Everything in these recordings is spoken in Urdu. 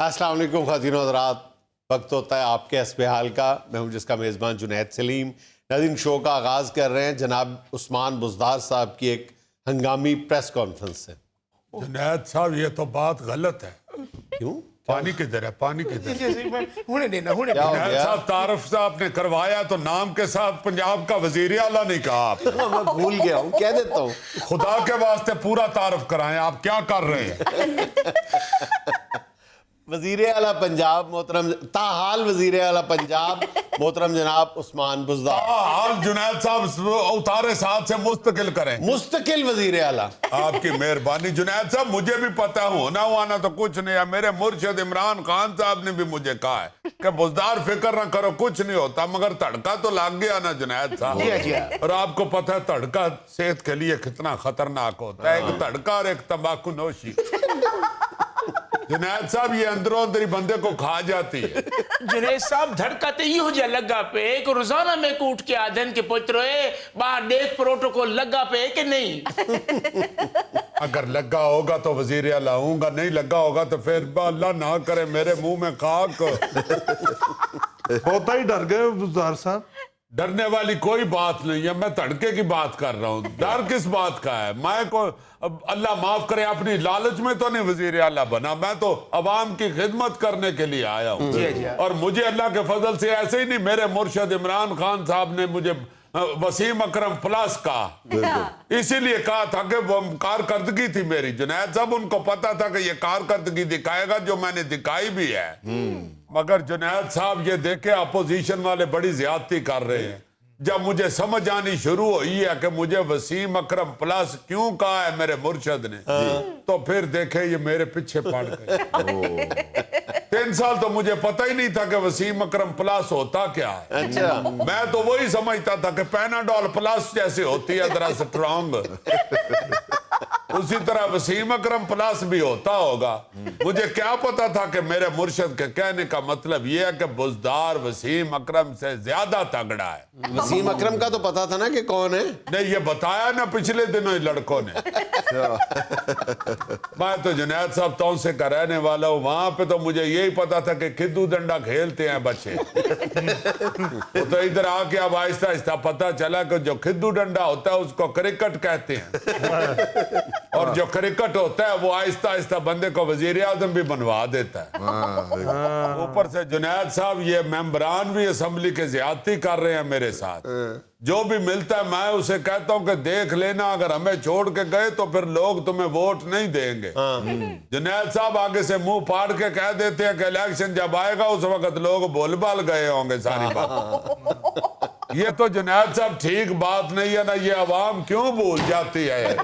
السلام علیکم خواتین و حضرات، وقت ہوتا ہے آپ کے حسب حال کا۔ میں ہوں جس کا میزبان جنید سلیم۔ ناظرین، شو کا آغاز کر رہے ہیں جناب عثمان بزدار صاحب کی ایک ہنگامی پریس کانفرنس سے۔ جنید صاحب یہ تو بات غلط ہے۔ کیوں؟ پانی کدھر ہے؟ پانی کدھر ہے؟ کیا ہو جنید گیا؟ صاحب تعارف سے آپ نے کروایا تو نام کے ساتھ پنجاب کا وزیر اعلیٰ نہیں کہا آپ نے۔ میں بھول گیا ہوں، کہہ دیتا ہوں۔ خدا کے واسطے پورا تعارف کرائیں، آپ کیا کر رہے ہیں؟ وزیر اعلیٰ پنجاب محترم تاحال وزیر اعلیٰ پنجاب محترم جناب عثمان بزدار۔ حال جنید صاحب اتارے ساتھ سے مستقل کریں۔ مستقل وزیر اعلیٰ۔ آپ کی مہربانی جنید صاحب، مجھے بھی پتا ہونا ہوانا تو کچھ نہیں ہے۔ میرے مرشد عمران خان صاحب نے بھی مجھے کہا ہے کہ بزدار فکر نہ کرو، کچھ نہیں ہوتا، مگر تڑکا تو لگ گیا نا جنید صاحب۔ اور آپ کو پتا ہے تڑکا صحت کے لیے کتنا خطرناک ہوتا ہے، ایک تڑکا اور ایک تمباکو نوشی۔ جنید صاحب یہ اندروں اندری بندے کو کھا جاتی ہے۔ جنید صاحب دھڑکا تے یہ ہو جا لگا پہ کہ روزانہ میں کوٹ کے آدھن کے پتروئے باہر ڈیک پروٹوکول لگا پہ کہ نہیں؟ اگر لگا ہوگا تو وزیر اعلیٰ ہوں گا، نہیں لگا ہوگا تو پھر اللہ نہ کرے میرے منہ میں خاک۔ ہوتا ہی ڈر گئے بزدار صاحب۔ ڈرنے والی کوئی بات نہیں ہے، میں تڑکے کی بات کر رہا ہوں۔ ڈر کس بات کا ہے؟ میں کو اللہ معاف کرے اپنی لالچ میں تو نہیں وزیر اعلیٰ بنا، میں تو عوام کی خدمت کرنے کے لیے آیا ہوں۔ اور مجھے اللہ کے فضل سے ایسے ہی نہیں، میرے مرشد عمران خان صاحب نے مجھے وسیم اکرم پلس کہا، اسی لیے کہا تھا کہ وہ کارکردگی تھی میری۔ جنید صاحب ان کو پتا تھا کہ یہ کارکردگی دکھائے گا، جو میں نے دکھائی بھی ہے۔ مگر جنید صاحب یہ دیکھیں اپوزیشن والے بڑی زیادتی کر رہے ہیں۔ جب مجھے سمجھ آنی شروع ہوئی ہے کہ مجھے وسیم اکرم پلس کیوں کہا ہے میرے مرشد نے، تو پھر دیکھیں یہ میرے پیچھے پڑ گئے۔ 3 سال تو مجھے پتہ ہی نہیں تھا کہ وسیم اکرم پلس ہوتا کیا ہے۔ میں تو وہی سمجھتا تھا کہ پیناڈول پلس جیسے ہوتی ہے ذرا سٹرونگ، اسی طرح وسیم اکرم پلس بھی ہوتا ہوگا۔ مجھے کیا پتا تھا کہ میرے مرشد کے کہنے کا مطلب یہ ہے کہ بزدار وسیم اکرم سے زیادہ تگڑا ہے۔ وسیم اکرم کا تو پتا تھا نا کہ کون ہے؟ نہیں، یہ بتایا نا پچھلے دنوں ہی لڑکوں نے۔ میں تو جنید صاحب تونسے کا رہنے والا ہوں، وہاں پہ تو مجھے یہی پتا تھا کہ کھدو ڈنڈا کھیلتے ہیں بچے۔ تو ادھر آ کے اب آہستہ آہستہ پتا چلا کہ جو کھدو ڈنڈا ہوتا ہے اس کو کرکٹ کہتے ہیں، اور جو کرکٹ ہوتا ہے وہ آہستہ آہستہ بندے کو وزیر اعظم بھی بنوا دیتا ہے۔ اوپر سے جنید صاحب یہ ممبران بھی اسمبلی کے زیادتی کر رہے ہیں میرے ساتھ۔ جو بھی ملتا ہے میں اسے کہتا ہوں کہ دیکھ لینا، اگر ہمیں چھوڑ کے گئے تو پھر لوگ تمہیں ووٹ نہیں دیں گے۔ جنید صاحب آگے سے منہ پاڑ کے کہہ دیتے ہیں کہ الیکشن جب آئے گا اس وقت لوگ بھول بھال گئے ہوں گے ساری بات۔ یہ تو جنید صاحب ٹھیک بات نہیں ہے نا، یہ عوام کیوں بھول جاتی ہے؟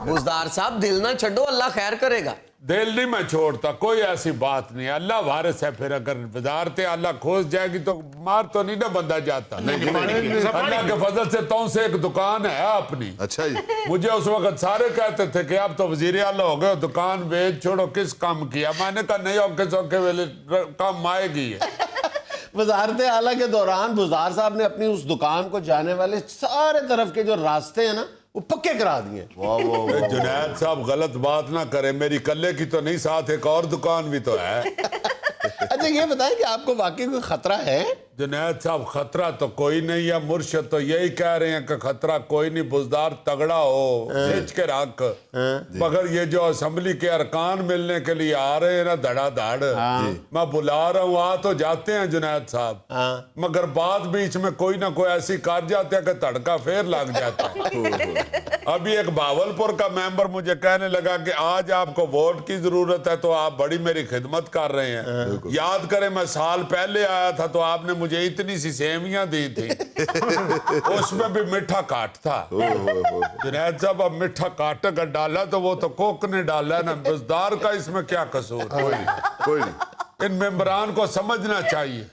بزدار صاحب دل نہ چھڑو، اللہ خیر کرے گا۔ دل نہیں میں چھوڑتا، کوئی ایسی بات نہیں ہے، اللہ وارث ہے۔ پھر اگر وزارت اللہ کھوس جائے گی تو مار تو نہیں نا بندہ جاتا۔ اللہ کے فضل سے تو سے ایک دکان ہے اپنی۔ اچھا جی۔ مجھے اس وقت سارے کہتے تھے کہ اب تو وزیر اعلیٰ ہو گئے، دکان بیچ چھوڑو، کس کام کیا؟ میں نے کہا نہیں، اوکے سوکے ویلے کام آئے گی ہے۔ وزارت اعلیٰ کے دوران بزدار صاحب نے اپنی اس دکان کو جانے والے سارے طرف کے جو راستے ہیں نا وہ پکے کرا دیے۔ جنید صاحب غلط بات نہ کرے، میری کلے کی تو نہیں، ساتھ ایک اور دکان بھی تو ہے۔ اچھا یہ بتائیں کہ آپ کو واقعی کوئی خطرہ ہے؟ جنید صاحب خطرہ تو کوئی نہیں ہے، مرشد تو یہی کہہ رہے ہیں کہ خطرہ کوئی نہیں، بزدار تگڑا ہو، کھینچ کے رکھ۔ مگر یہ جو اسمبلی کے ارکان ملنے کے لیے آ رہے ہیں نا دھڑا دھڑ، میں بلا رہا ہوں، آ تو جاتے ہیں جنید صاحب، مگر بعد بیچ میں کوئی نہ کوئی ایسی کر جاتے ہیں کہ تڑکا پھر لگ جاتا ہے۔ ابھی ایک بھاولپور کا ممبر مجھے کہنے لگا کہ آج آپ کو ووٹ کی ضرورت ہے تو آپ بڑی میری خدمت کر رہے ہیں۔ یاد کریں میں سال پہلے آیا تھا تو آپ نے مجھے اتنی سی سیویاں دی تھی، اس میں بھی میٹھا کاٹ تھا۔ جنید صاحب اب میٹھا کاٹ کر ڈالا تو وہ تو کوک نے ڈالا ہے نا، بزدار کا اس میں کیا قصور؟ کوئی نہیں۔ ان ممبران کو سمجھنا چاہیے۔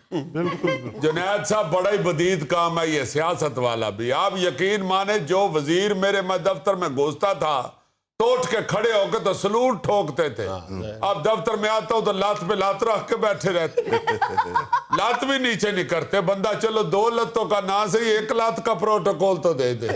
جنید صاحب بڑا ہی بدید کام ہے یہ سیاست والا بھی۔ آپ یقین مانے جو وزیر میرے میں دفتر میں گھستا تھا تو اٹھ کے کھڑے ہو کے تو سلوٹ ٹھوکتے تھے۔ اب دفتر میں آتا ہوں تو لات پہ لات رکھ کے بیٹھے رہتے، لات بھی نیچے نہیں کرتے۔ بندہ چلو 2 لتوں کا نہ صحیح 1 لات کا پروٹوکول تو دے دے۔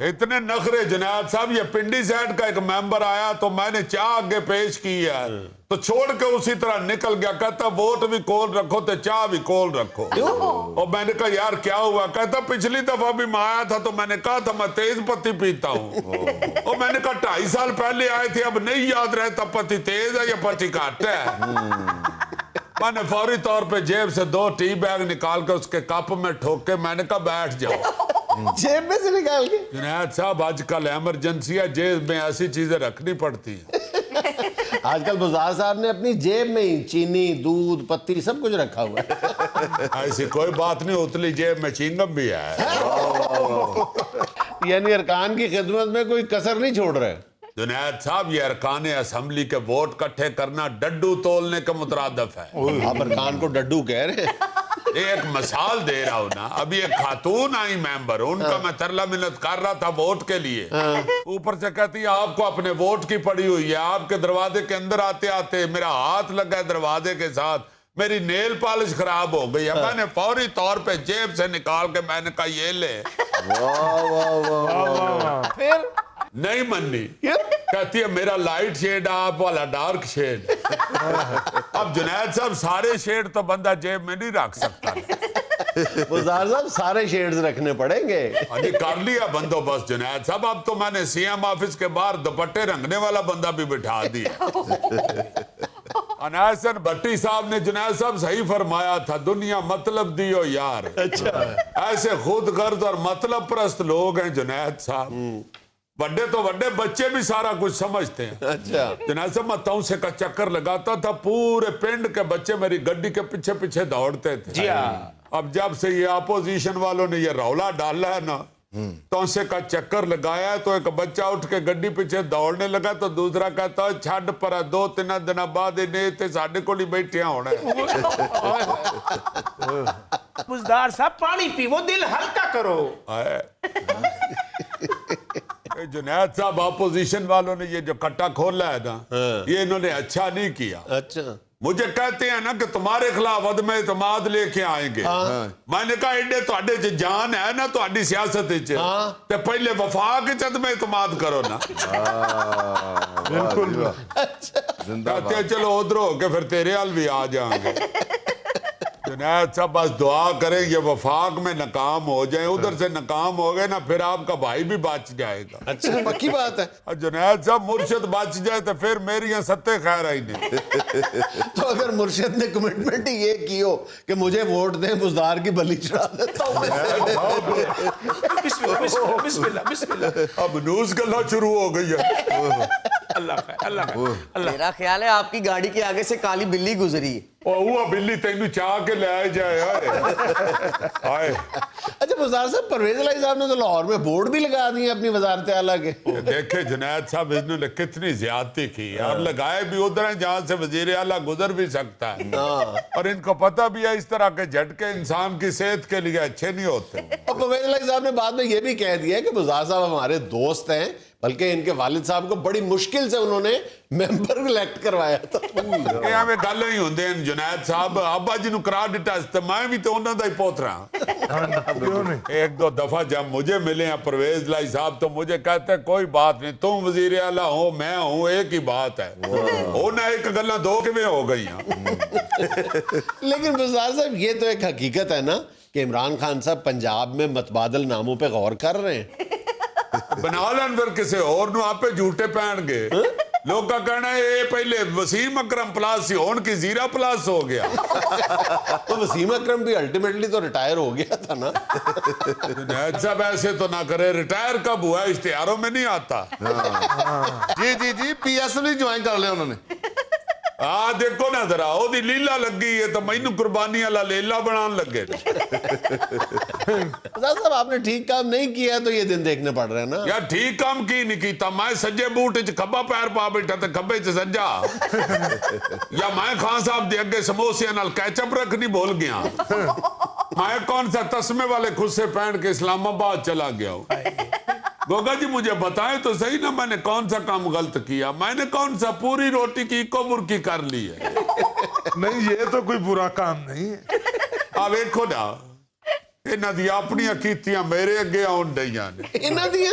اتنے نخرے جناب صاحب. یہ پنڈی سیٹ کا ایک ممبر آیا تو میں نے چاہ آگے پیش کی ہے تو چھوڑ کے اسی طرح نکل گیا. کہتا ووٹ بھی کول رکھو تو چاہ بھی کول رکھو. اور میں نے کہا یار کیا ہوا؟ کہتا پچھلی دفعہ بھی میں آیا تھا تو میں نے کہا تھا میں تیز پتی پیتا ہوں. اور میں نے کہا 2.5 سال پہلے آئے تھے اب نہیں یاد رہتا پتی تیز ہے یا پتی کٹ ہے. میں نے فوری طور پہ جیب سے 2 ٹی بیگ نکال کے اس کے کپ میں ٹھوک کے میں نے کہا بیٹھ جاؤ. جیب میں سے نکال کے. جنید صاحب آج کل ایمرجنسی ہے, جیب میں ایسی چیزیں رکھنی پڑتی ہیں. آج کل بزدار صاحب نے اپنی جیب میں ہی چینی, دودھ, پتی سب کچھ رکھا ہوا ہے. ایسی کوئی بات نہیں, اتلی جیب میں چینگم بھی ہے. یعنی ارکان کی خدمت میں کوئی کسر نہیں چھوڑ رہے. جنید صاحب یہ ارکان اسمبلی کے ووٹ کٹھے کرنا ڈڈو تولنے کا مترادف ہے. آپ ارکان کو ڈڈو کہہ رہے ہیں. ایک مثال دے رہا ہوں نا, ابھی ایک خاتون آئی ممبر, ان کا میں ترلا منت کر رہا تھا ووٹ کے لیے. اوپر سے کہتی ہے آپ کو اپنے ووٹ کی پڑی ہوئی ہے, آپ کے دروازے کے اندر آتے آتے میرا ہاتھ لگا ہے دروازے کے ساتھ, میری نیل پالش خراب ہو گئی ہے. میں نے فوری طور پہ جیب سے نکال کے میں نے کہا یہ لے. پھر نہیں مننی, کہتی ہے میرا لائٹ شیڈ آپ والا ڈارک شیڈ. اب جنید صاحب سارے شیڈ تو بندہ جیب میں نہیں رکھ سکتا. بزدار صاحب سارے شیڈز رکھنے پڑیں گے. کر لیا بندوبست جنید صاحب. اب تو میں نے سی ایم آفس کے باہر دوپٹے رنگنے والا بندہ بھی بٹھا دیا. انیسن بھٹی صاحب نے جنید صاحب صحیح فرمایا تھا, دنیا مطلب دیو یار. ایسے خود غرض اور مطلب پرست لوگ ہیں جنید صاحب. بڑے تو بڑے بچے بھی سارا کچھ سمجھتے ہیں. اچھا جنید صاحب میں تاؤں کا چکر لگاتا تھا, پورے پنڈ کے بچے میری گڈی کے پیچھے پیچھے دوڑتے تھے. جی ہاں. اب جب سے یہ اپوزیشن والوں نے یہ رولا ڈالا ہے نا, تونسے کا چکر لگایا ہے, تو ایک بچہ اٹھ کے گڈی پیچھے دوڑنے لگا تو دوسرا کہتا ہے چھڈ پر 2-3 دن بعد انہیں ساڈے کو نہیں بیٹھیا ہونا ہے. بزدار صاحب پانی پیو, دل ہلکا کرو. جنید صاحب اپوزیشن والوں نے یہ جو کٹا کھولا ہے نا, یہ انہوں نے اچھا نہیں کیا. اچھا مجھے کہتے ہیں نا کہ تمہارے خلاف عدم اعتماد لے کے آئیں گے. میں نے کہا ایڈے تواڈے چ جان ہے نا تواڈی سیاست وچ, تے پہلے وفاق وچ عدم اعتماد کرو نا. بالکل. کہتے ہیں چلو ادھر ہو کے پھر تیرے حال بھی آ جائیں گے. جنید صاحب بس دعا کریں یہ وفاق میں ناکام ہو جائیں. ادھر سے ناکام ہو گئے نا پھر آپ کا بھائی بھی بچ جائے گا. اچھا پکی بات ہے. اور جنید صاحب مرشد بچ جائے تو پھر میری یہاں ستے خیر آئی نہیں. تو اگر مرشد نے کمٹمنٹ ہی یہ کی ہو کہ مجھے ووٹ دیں, بزدار کی بلی چڑھا دیتا ہوں. بسم اللہ. اب نیوز گلا شروع ہو گئی ہے. اللہ میرا خیال ہے آپ کی گاڑی کے آگے سے کالی بلی گزری ہے. وہ بلی تینو چاہ کے لے آئے جائے. آئے اچھا بزدار صاحب, پرویز الہی صاحب نے تو لاہور میں بورڈ بھی لگا دیے اپنی وزارت اعلیٰ کے. دیکھیں جنید صاحب انہوں نے کتنی زیادتی کی, اور لگائے بھی ادھر ہیں جہاں سے وزیر اعلیٰ گزر بھی سکتا ہے. اور ان کو پتہ بھی ہے اس طرح کے جھٹکے انسان کی صحت کے لیے اچھے نہیں ہوتے. اور پرویز الہی صاحب نے بعد میں یہ بھی کہہ دیا کہ بزدار صاحب ہمارے دوست ہیں, بلکہ ان کے والد صاحب کو بڑی مشکل سے انہوں نے ممبر الیکٹ کروایا تھا. یہ ہمیں گل ہی ہوندے ہیں جنید صاحب. ابا جی نو کرا دیتا ہے, میں بھی تو انہوں دا ہی پوترا. ایک دو دفعہ جب مجھے ملے ہیں پرویز الہی صاحب تو مجھے کہتے ہیں کوئی بات نہیں, تم وزیر اعلیٰ ہو میں ہوں ایک ہی بات ہے. ہونا ایک گلاں دو کیویں ہو گئی ہیں. لیکن بزدار صاحب یہ تو ایک حقیقت ہے نا کہ عمران خان صاحب پنجاب میں متبادل ناموں پہ غور کر رہے ہیں. بنا لین پھر کسے اور نو آپ پہ جھوٹے پہن گے. لوگ کا کہنا ہے یہ پہلے وسیم اکرم پلاس سی ہون کی زیرہ پلاس ہو گیا. تو وسیم اکرم بھی الٹیمیٹلی تو ریٹائر ہو گیا تھا نا. جنید صاحب ایسے تو نہ کرے, ریٹائر کب ہوا اشتہاروں میں نہیں آتا. جی پی ایس ایل جوائن کر لیا انہوں نے. ہاں دیکھو نا ذرا, وہ دی لیلا لگی ہے تو مینوں قربانی والا لیلا بنان لگے. صاحب آپ نے ٹھیک کام نہیں کیا تو یہ دن دیکھنے پڑ رہے ہیں نا. یار ٹھیک کام کی نہیں کیتا, میں سجے بوٹ وچ کھبا پیر پا بیٹھا تے کھبے چ سجا. یا میں خان صاحب دے اگے سموسے نال کیچپ رکھنی بھول گیا. میں کون سا تسمے والے خصے پہن کے اسلام آباد چلا گیا ہوں. گوگا جی مجھے بتائیں تو صحیح نا میں نے کون سا کام غلط کیا. میں نے کون سا پوری روٹی کی اکو برکی کر لی ہے. نہیں یہ تو کوئی برا کام نہیں ہے. آپ دیکھو نا, ਇਹਨਾਂ ਦੀਆਂ ਆਪਣੀਆਂ ਕੀਤੀਆਂ ਮੇਰੇ ਅੱਗੇ ਆਉਣ ਡਈਆਂ ਨੇ ਇਹਨਾਂ ਦੀਆਂ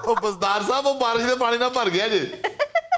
ਉਹ ਬਸਦਾਰ ਸਾਹਿਬ ਉਹ ਬਾਰਿਸ਼ ਦੇ ਪਾਣੀ ਨਾਲ ਭਰ ਗਿਆ ਜੀ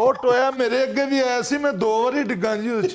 ਉਹ ਟੋਇਆ ਮੇਰੇ ਅੱਗੇ ਵੀ ਆਇਆ ਸੀ, ਮੈਂ 2 ਵਾਰੀ ਡਿੱਗਾ ਜੀ ਉਹਦੇ ਚ।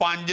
5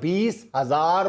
20,000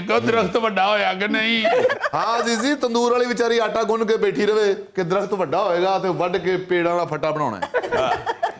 ਕਿ ਦਰਖਤ ਵੱਡਾ ਹੋਇਆ ਕਿ ਨਹੀਂ। ਹਾਂ ਜੀ ਤੰਦੂਰ ਵਾਲੀ ਵਿਚਾਰੀ ਆਟਾ ਗੁੰਨ ਕੇ ਬੈਠੀ ਰਵੇ ਕਿ ਦਰਖਤ ਵੱਡਾ ਹੋਏਗਾ ਤੇ ਵੱਢ ਕੇ ਪੇੜਾਂ ਵਾਲਾ ਫੱਟਾ ਬਣਾਉਣਾ ਹੈ।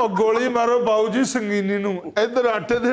ਉਹ ਗੋਲੀ ਮਾਰੋ ਬਾਊ ਜੀ ਸੰਗੀਨੀ ਨੂੰ, ਇੱਧਰ ਆਟੇ ਦੇ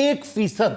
1%।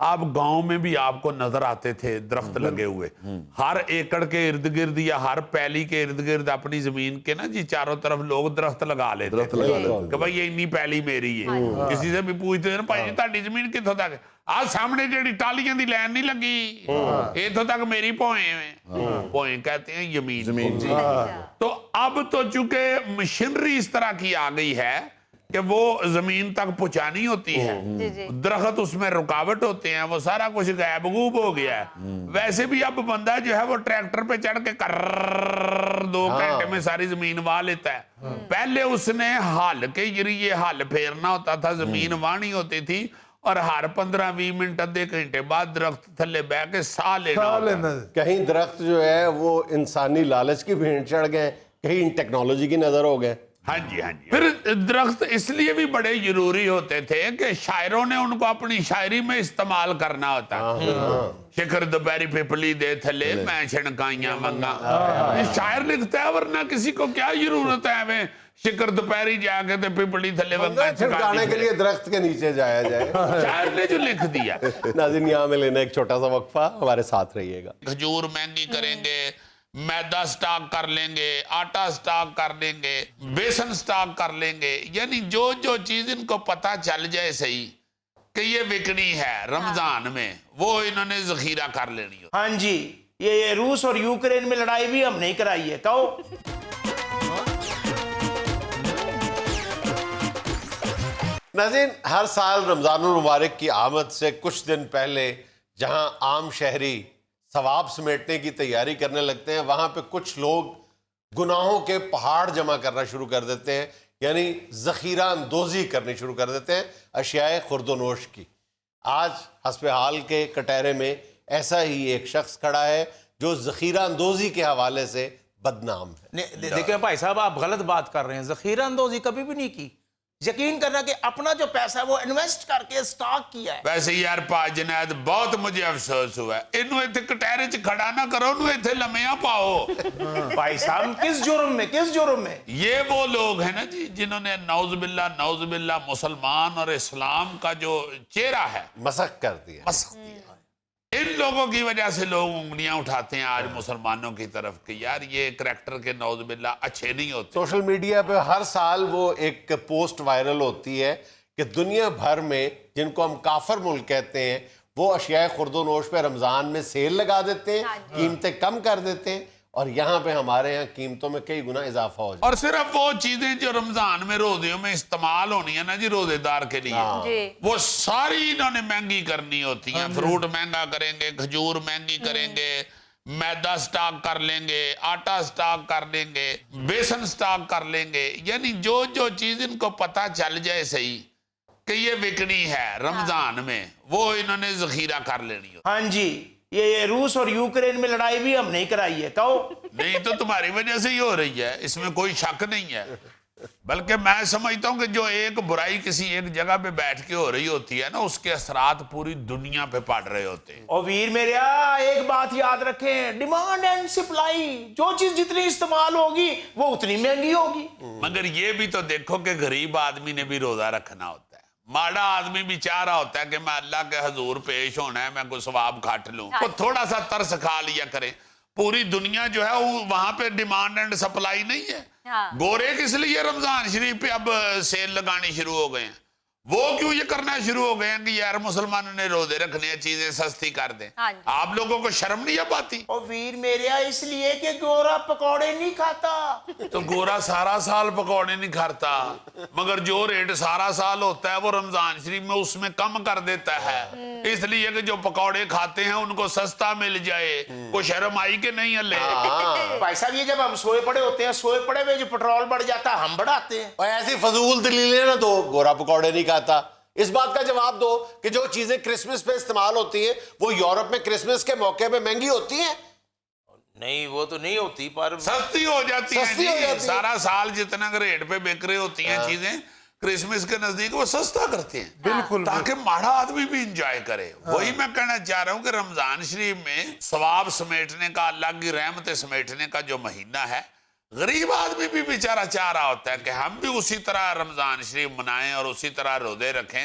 آپ گاؤں میں بھی آپ کو نظر آتے تھے درخت لگے ہوئے، ہر ایکڑ کے ارد گرد یا ہر پیلی کے ارد گرد اپنی زمین کے نا جی چاروں طرف لوگ درخت لگا لیتے کہ بھائی یہ انی پیلی میری ہے. کسی سے بھی پوچھتے ہیں بھائی تہاڈی زمین کتھوں تک؟ آ سامنے جڑی ٹالیاں دی لائن نہیں لگی اتھوں تک میری پوئیں کہتے ہیں یمین. تو اب تو چونکہ مشینری اس طرح کی آ گئی ہے کہ وہ زمین تک پہنچانی ہوتی ہے، درخت اس میں رکاوٹ ہوتے ہیں، وہ سارا کچھ غائب غوب ہو گیا ہے. ویسے بھی اب بندہ جو ہے وہ ٹریکٹر پہ چڑھ کے 2 گھنٹے میں ساری زمین واہ لیتا ہے. پہلے اس نے ہل کے ذریعے ہل پھیرنا ہوتا تھا، زمین وانی ہوتی تھی، اور ہر 15-20 منٹ آدھے گھنٹے بعد درخت تھلے بہ کے سا لینا ہوتا. کہیں درخت جو ہے وہ انسانی لالچ کی بھینٹ چڑھ گئے، کہیں ٹیکنالوجی کی نظر ہو گئے. ہاں جی. پھر درخت اس لیے بھی بڑے ضروری ہوتے تھے کہ شاعروں نے ان کو اپنی شاعری میں استعمال کرنا ہوتا. شکر دوپہری پپلی دے تھلے میں چھڑکائیاں منگا، شاعر لکھتا ہے، ورنہ کسی کو کیا ضرورت ہے ہمیں شکر دوپہری جا کے تے پپلی تھلے منگا چھڑکانے کے لیے درخت کے نیچے جایا جائے. شاعر نے جو لکھ دیا. ناظرین یہاں میں لینا ایک چھوٹا سا وقفہ، ہمارے ساتھ رہیے گا. کھجور مہنگی کریں گے، میدا سٹاک کر لیں گے، آٹا سٹاک کر لیں گے، بیسن سٹاک کر لیں گے، یعنی جو چیز ان کو پتہ چل جائے صحیح کہ یہ وکنی ہے رمضان میں، وہ انہوں نے ذخیرہ کر لینی ہو. ہاں جی، یہ روس اور یوکرین میں لڑائی بھی ہم نہیں کرائی ہے. کہو ناظرین، ہر سال رمضان المبارک کی آمد سے کچھ دن پہلے جہاں عام شہری ثواب سمیٹنے کی تیاری کرنے لگتے ہیں، وہاں پہ کچھ لوگ گناہوں کے پہاڑ جمع کرنا شروع کر دیتے ہیں، یعنی ذخیرہ اندوزی کرنی شروع کر دیتے ہیں اشیاء خورد و نوش کی. آج حسب حال کے کٹہرے میں ایسا ہی ایک شخص کھڑا ہے جو ذخیرہ اندوزی کے حوالے سے بدنام ہے. دیکھیں بھائی صاحب، آپ غلط بات کر رہے ہیں. ذخیرہ اندوزی کبھی بھی نہیں کی. یقین کرنا کہ اپنا جو پیسہ ہے وہ انویسٹ کر کے سٹاک کیا ہے. ویسے یار پا جنید بہت مجھے افسوس ہوا ہے، انہوں ایتھے کٹہرے چ کھڑا نہ کرو، انہوں ایتھے لمیاں پاؤ. بھائی صاحب کس جرم میں یہ وہ لوگ ہیں نا جی جنہوں نے نعوذ باللہ مسلمان اور اسلام کا جو چہرہ ہے مسخ کر دیا. مسخ دیا. ان لوگوں کی وجہ سے لوگ انگلیاں اٹھاتے ہیں آج مسلمانوں کی طرف کہ یار یہ کریکٹر کے نعوذ باللہ اچھے نہیں ہوتے. سوشل میڈیا پہ ہر سال وہ ایک پوسٹ وائرل ہوتی ہے کہ دنیا بھر میں جن کو ہم کافر ملک کہتے ہیں وہ اشیاء خورد و نوش پہ رمضان میں سیل لگا دیتے ہیں، قیمتیں کم کر دیتے ہیں، اور یہاں پہ ہمارے یہاں قیمتوں میں کئی گنا اضافہ ہو جائے. اور صرف وہ چیزیں جو رمضان میں روزیوں میں استعمال ہونی ہے نا جی روزے دار کے لیے، وہ ساری انہوں نے مہنگی کرنی ہوتی ہیں. فروٹ مہنگا کریں گے، کھجور مہنگی کریں گے، میدا سٹاک کر لیں گے، آٹا سٹاک کر لیں گے، بیسن سٹاک کر لیں گے، یعنی جو چیز ان کو پتہ چل جائے صحیح کہ یہ وکنی ہے رمضان میں، وہ انہوں نے ذخیرہ کر لینی ہوتی. ہاں جی، یہ روس اور یوکرین میں لڑائی بھی ہم نہیں کرائی ہے. کہو نہیں تو تمہاری وجہ سے ہی ہو رہی ہے، اس میں کوئی شک نہیں ہے. بلکہ میں سمجھتا ہوں کہ جو ایک برائی کسی ایک جگہ پہ بیٹھ کے ہو رہی ہوتی ہے نا، اس کے اثرات پوری دنیا پہ پڑ رہے ہوتے ہیں. اور ویر میرے ایک بات یاد رکھیں، ڈیمانڈ اینڈ سپلائی، جو چیز جتنی استعمال ہوگی وہ اتنی مہنگی ہوگی. مگر یہ بھی تو دیکھو کہ غریب آدمی نے بھی روزہ رکھنا ہوتا ہے، ماڑا آدمی بھی چاہ رہا ہوتا ہے کہ میں اللہ کے حضور پیش ہونا ہے، میں کوئی ثواب کھاٹ لوں، وہ تھوڑا سا ترس کھا لیا کرے. پوری دنیا جو ہے وہاں پہ ڈیمانڈ اینڈ سپلائی نہیں ہے. گورے کس لیے رمضان شریف پہ اب سیل لگانی شروع ہو گئے ہیں؟ وہ کیوں یہ کرنا شروع ہو گئے ہیں کہ یار مسلمانوں نے روزے رکھنے ہیں، چیزیں سستی کر دیں؟ آپ لوگوں کو شرم نہیں اب آتی؟ اور ویر میرے اس لیے کہ گورا پکوڑے نہیں کھاتا. تو گورا سارا سال پکوڑے نہیں کھاتا، مگر جو ریٹ سارا سال ہوتا ہے وہ رمضان شریف میں اس میں کم کر دیتا ہے، اس لیے کہ جو پکوڑے کھاتے ہیں ان کو سستا مل جائے. کوئی شرم آئی کہ نہیں اللہ؟ بھائی صاحب یہ جب ہم سوئے پڑے ہوتے ہیں، سوئے پڑے ہوئے جو پٹرول بڑھ جاتا ہے ہم بڑھاتے ہیں. اور ایسی فضول دلیلیں نہ دو، گورا پکوڑے نہیں کھاتا. اس بات کا جواب دو کہ جو چیزیں کرسمس پہ استعمال ہوتی ہیں وہ یورپ میں کرسمس کے موقع پہ مہنگی ہوتی ہیں. نہیں وہ تو نہیں ہوتی، پر سستی ہو جاتی سستی ہو ہیں جاتی جی. سارا سال جتنا ریٹ پہ بک رہی ہوتی ہیں چیزیں کرسمس کے نزدیک وہ سستا کرتے ہیں بالکل تاکہ ماڑا آدمی بھی انجوائے کرے. وہی میں کہنا چاہ رہا ہوں کہ رمضان شریف میں ثواب سمیٹنے کا، اللہ کی رحمت سمیٹنے کا جو مہینہ ہے، غریب آدمی بھی بیچارہ چاہ رہا ہوتا ہے کہ ہم بھی اسی طرح رمضان شریف منائیں اور اسی طرح روزے رکھیں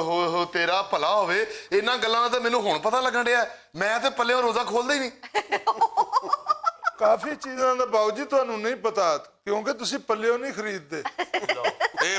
ਹੋਏ ਹੋ ਤੇਰਾ ਭਲਾ ਹੋਵੇ, ਇਹਨਾਂ ਗੱਲਾਂ ਦਾ ਤਾਂ ਮੈਨੂੰ ਹੁਣ ਪਤਾ ਲੱਗਣ ਡਿਆ, ਮੈਂ ਤੇ ਪੱਲਿਓਂ ਰੋਜ਼ਾ ਖੋਲਦਾ ਹੀ ਨਹੀਂ। ਕਾਫੀ ਚੀਜ਼ਾਂ ਦਾ ਬਾਊ ਜੀ ਤੁਹਾਨੂੰ ਨਹੀਂ ਪਤਾ, ਕਿਉਂਕਿ ਤੁਸੀਂ ਪੱਲਿਓਂ ਨਹੀਂ ਖਰੀਦਦੇ। ਇਹ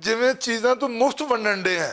ਜਿਵੇਂ ਚੀਜ਼ਾਂ ਤੋਂ ਮੁਫਤ ਵੰਡਣ ਦੇ ਹੈ।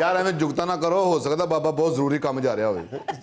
ਯਾਰ ਐਵੇਂ ਜੁਗਤਾ ਨਾ ਕਰੋ, ਹੋ ਸਕਦਾ ਬਾਬਾ ਬਹੁਤ ਜ਼ਰੂਰੀ ਕੰਮ ਜਾ ਰਿਹਾ ਹੋਵੇ।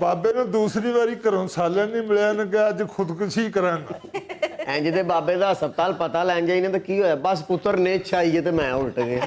ਬਾਬੇ ਨੂੰ ਦੂਸਰੀ ਵਾਰੀ ਘਰੋਂ ਸਾਲਨ ਨਹੀਂ ਮਿਲਿਆ, ਨੇ ਕਿਹਾ ਅੱਜ ਖੁਦਕੁਸ਼ੀ ਕਰਾਂਗਾ। ਇੰਜ ਦੇ ਬਾਬੇ ਦਾ ਹਸਪਤਾਲ ਪਤਾ ਲੈਣ ਜਾਈ ਨੇ ਤਾਂ ਕੀ ਹੋਇਆ, ਬਸ ਪੁੱਤਰ ਨੇ ਛਾਈਏ ਤੇ ਮੈਂ ਉਲਟ ਗਿਆ।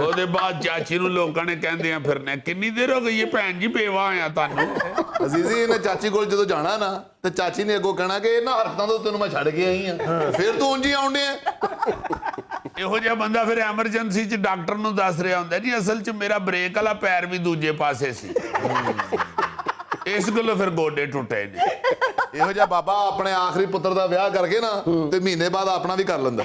ਉਹਦੇ ਬਾਅਦ ਚਾਚੀ ਨੂੰ ਲੋਕਾਂ ਨੇ ਕਹਿੰਦੇ ਆ ਫਿਰਨੇ ਕਿੰਨੀ ਦੇਰ ਹੋ ਗਈ ਹੈ ਭੈਣ ਜੀ ਬੇਵਾ ਆਇਆ ਤੁਹਾਨੂੰ। ਅਜ਼ੀਜ਼ੀ ਇਹਨੇ ਚਾਚੀ ਕੋਲ ਜਦੋਂ ਜਾਣਾ ਨਾ ਤੇ ਚਾਚੀ ਨੇ ਅੱਗੋਂ ਕਹਿਣਾ ਕਿ ਇਹਨਾਂ ਹਰਕਤਾਂ ਤੋਂ ਤੈਨੂੰ ਮੈਂ ਛੱਡ ਕੇ ਆਈ ਆ, ਫਿਰ ਤੂੰ ਉਂਝ ਹੀ ਆਉਂਦੇ ਆ। ਇਹੋ ਜਿਹਾ ਬੰਦਾ ਫਿਰ ਐਮਰਜੈਂਸੀ 'ਚ ਡਾਕਟਰ ਨੂੰ ਦੱਸ ਰਿਹਾ ਹੁੰਦਾ ਜੀ ਅਸਲ 'ਚ ਮੇਰਾ ਬ੍ਰੇਕ ਵਾਲਾ ਪੈਰ ਵੀ ਦੂਜੇ ਪਾਸੇ ਸੀ, ਇਸ ਗੱਲੋਂ ਫਿਰ ਗੋਡੇ ਟੁੱਟੇ ਨੇ। ਇਹੋ ਜਿਹਾ ਬਾਬਾ ਆਪਣੇ ਆਖਰੀ ਪੁੱਤਰ ਦਾ ਵਿਆਹ ਕਰਕੇ ਨਾ ਤੇ ਮਹੀਨੇ ਬਾਅਦ ਆਪਣਾ ਵੀ ਕਰ ਲੈਂਦਾ।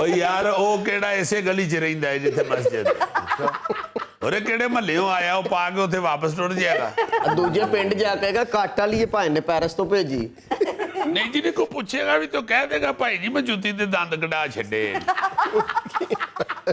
ਓ ਯਾਰ ਉਹ ਕਿਹੜਾ ਇਸੇ ਗਲੀ 'ਚ ਰਹਿੰਦਾ ਹੈ ਜਿੱਥੇ ਮਸਜਿਦ ਹੈ। ਉਹਰੇ ਕਿਹੜੇ ਮਹੱਲਿਓਂ ਆਇਆ ਉਹ ਪਾ ਕੇ ਉੱਥੇ ਵਾਪਸ ਟੁੱਟ ਜਾਏਗਾ। ਦੂਜੇ ਪਿੰਡ ਜਾ ਕੇ ਕਹੇਗਾ ਕਾਟਾ ਲਈ ਭਾਈ ਨੇ ਪੈਰਿਸ ਤੋਂ ਭੇਜੀ। ਨਹੀਂ ਜਿਹਨੇ ਕੋ ਪੁੱਛੇਗਾ ਵੀ ਤਾਂ ਕਹਿ ਦੇਗਾ ਭਾਈ ਜੀ ਮੈਂ ਜੁੱਤੀ ਦੇ ਦੰਦ ਕਢਾ ਛੱਡੇ।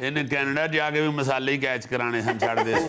ਇਹਨੇ ਕੈਨੇਡਾ ਜਾ ਕੇ ਵੀ ਮਸਾਲੇ ਹੀ ਕੈਚ ਕਰਾਣੇ ਹਨ ਛੱਡਦੇ ਸੀ।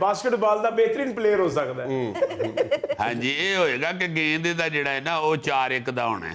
ਬਾਸਕਟਬਾਲ ਦਾ ਬਿਹਤਰੀਨ ਪਲੇਅਰ ਹੋ ਸਕਦਾ ਹੈ। ਹਾਂਜੀ ਇਹ ਹੋਏਗਾ ਕਿ ਗੇਂਦ ਦਾ ਜਿਹੜਾ ਹੈ ਨਾ ਉਹ 4-1 ਦਾ ਹੋਣਾ ਹੈ।